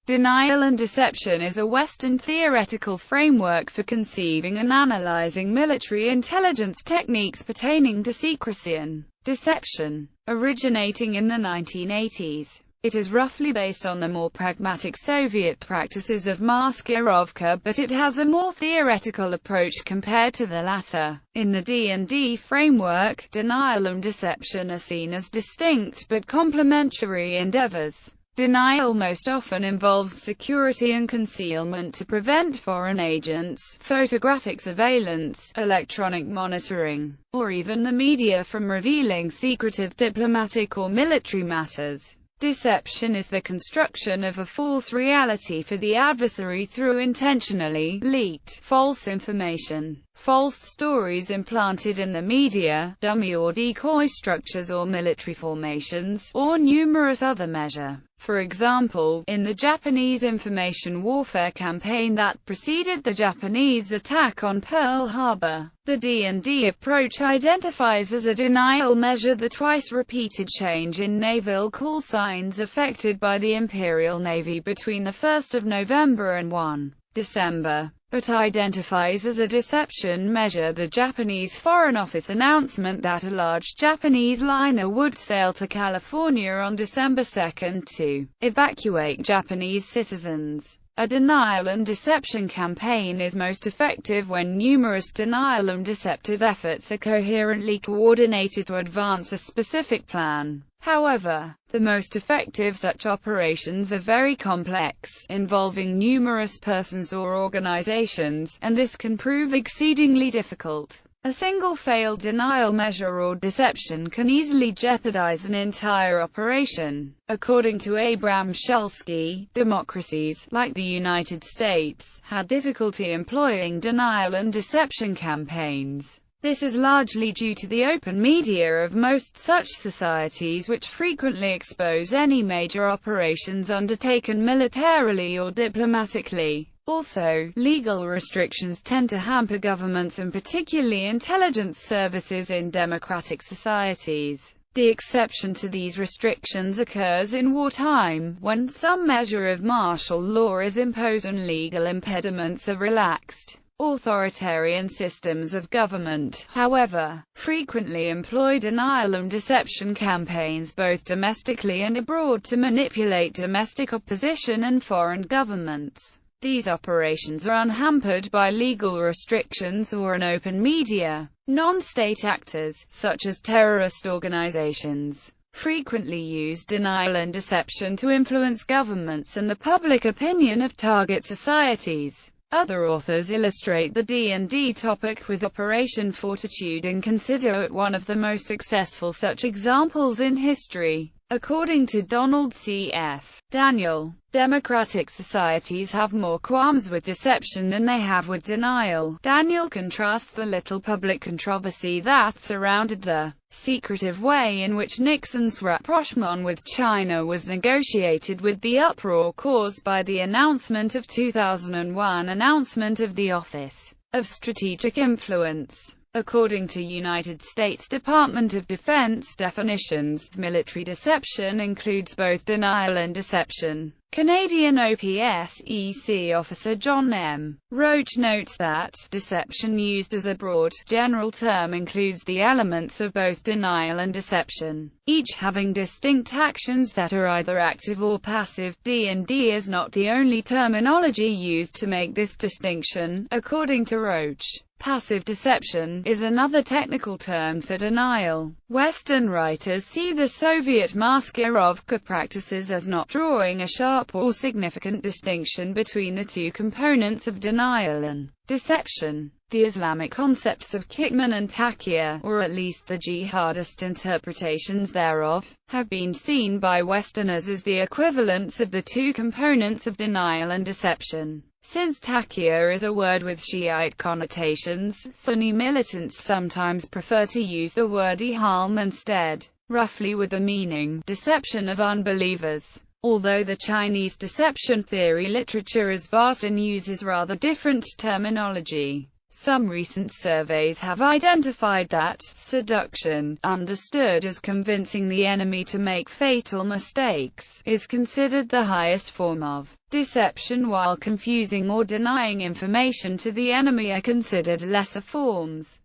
Denial and deception is a Western theoretical framework for conceiving and analyzing military intelligence techniques pertaining to secrecy and deception. Originating in the 1980s, it is roughly based on the more pragmatic Soviet practices of maskirovka, but it has a more theoretical approach compared to the latter. In the D&D framework, denial and deception are seen as distinct but complementary endeavors. Denial most often involves security and concealment to prevent foreign agents, photographic surveillance, electronic monitoring, or even the media from revealing secretive diplomatic or military matters. Deception is the construction of a false reality for the adversary through intentionally leaked false information, false stories implanted in the media, dummy or decoy structures or military formations, or numerous other measures. For example, in the Japanese information warfare campaign that preceded the Japanese attack on Pearl Harbor, the D&D approach identifies as a denial measure the twice-repeated change in naval call signs effected by the Imperial Navy between the 1st of November and 1 December. It identifies as a deception measure the Japanese Foreign Office announcement that a large Japanese liner would sail to California on December 2 to evacuate Japanese citizens. A denial and deception campaign is most effective when numerous denial and deceptive efforts are coherently coordinated to advance a specific plan. However, the most effective such operations are very complex, involving numerous persons or organizations, and this can prove exceedingly difficult. A single failed denial measure or deception can easily jeopardize an entire operation. According to Abram Shulsky, democracies, like the United States, had difficulty employing denial and deception campaigns. This is largely due to the open media of most such societies, which frequently expose any major operations undertaken militarily or diplomatically. Also, legal restrictions tend to hamper governments and particularly intelligence services in democratic societies. The exception to these restrictions occurs in wartime, when some measure of martial law is imposed and legal impediments are relaxed. Authoritarian systems of government, however, frequently employ denial and deception campaigns both domestically and abroad to manipulate domestic opposition and foreign governments. These operations are unhampered by legal restrictions or an open media. Non-state actors, such as terrorist organizations, frequently use denial and deception to influence governments and the public opinion of target societies. Other authors illustrate the D&D topic with Operation Fortitude and consider it one of the most successful such examples in history. According to Donald C. F. Daniel, democratic societies have more qualms with deception than they have with denial. Daniel contrasts the little public controversy that surrounded the secretive way in which Nixon's rapprochement with China was negotiated with the uproar caused by the announcement of 2001 announcement of the Office of Strategic Influence. According to United States Department of Defense definitions, military deception includes both denial and deception. Canadian OPSEC officer John M. Roach notes that deception used as a broad, general term includes the elements of both denial and deception, each having distinct actions that are either active or passive. D&D is not the only terminology used to make this distinction, according to Roach. Passive deception is another technical term for denial. Western writers see the Soviet maskirovka practices as not drawing a sharp or significant distinction between the two components of denial and deception. The Islamic concepts of Kitman and Taqiyya, or at least the jihadist interpretations thereof, have been seen by Westerners as the equivalents of the two components of denial and deception. Since Taqiyya is a word with Shiite connotations, Sunni militants sometimes prefer to use the word iham instead, roughly with the meaning deception of unbelievers. Although the Chinese deception theory literature is vast and uses rather different terminology, Some recent surveys have identified that seduction, understood as convincing the enemy to make fatal mistakes, is considered the highest form of deception, while confusing or denying information to the enemy are considered lesser forms.